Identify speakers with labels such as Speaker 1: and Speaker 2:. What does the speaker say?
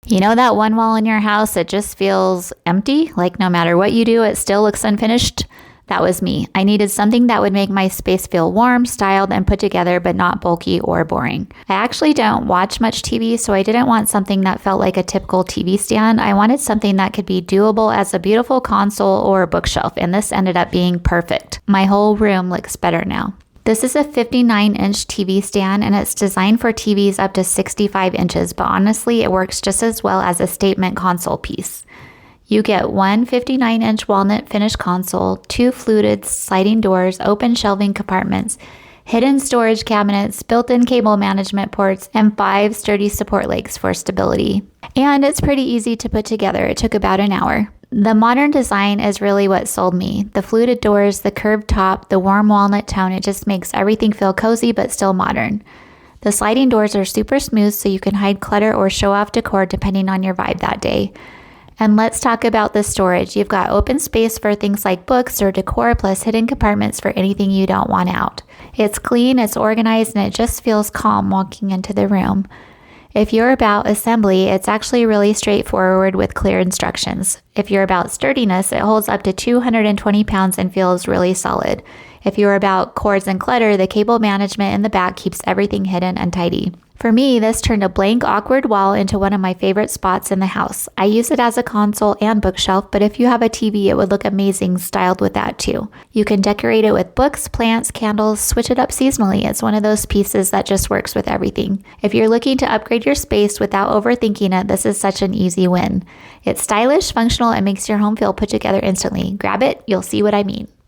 Speaker 1: You know that one wall in your house that just feels empty? Like no matter what you do, it still looks unfinished? That was me. I needed something that would make my space feel warm, styled, and put together, but not bulky or boring. I actually don't watch much TV, so I didn't want something that felt like a typical TV stand. I wanted something that could be doable as a beautiful console or a bookshelf, and this ended up being perfect. My whole room looks better now. This is a 59-inch TV stand, and it's designed for TVs up to 65 inches, but honestly, it works just as well as a statement console piece. You get one 59-inch walnut finished console, 2 fluted sliding doors, open shelving compartments, hidden storage cabinets, built-in cable management ports, and 5 sturdy support legs for stability. And it's pretty easy to put together. It took about an hour. The modern design is really what sold me. The fluted doors, the curved top, the warm walnut tone, it just makes everything feel cozy but still modern. The sliding doors are super smooth so you can hide clutter or show off decor depending on your vibe that day. And let's talk about the storage. You've got open space for things like books or decor, plus hidden compartments for anything you don't want out. It's clean, it's organized, and it just feels calm walking into the room. If you're about assembly, it's actually really straightforward with clear instructions. If you're about sturdiness, it holds up to 220 pounds and feels really solid. If you're about cords and clutter, the cable management in the back keeps everything hidden and tidy. For me, this turned a blank, awkward wall into one of my favorite spots in the house. I use it as a console and bookshelf, but if you have a TV, it would look amazing styled with that too. You can decorate it with books, plants, candles, switch it up seasonally. It's one of those pieces that just works with everything. If you're looking to upgrade your space without overthinking it, this is such an easy win. It's stylish, functional, and makes your home feel put together instantly. Grab it, you'll see what I mean.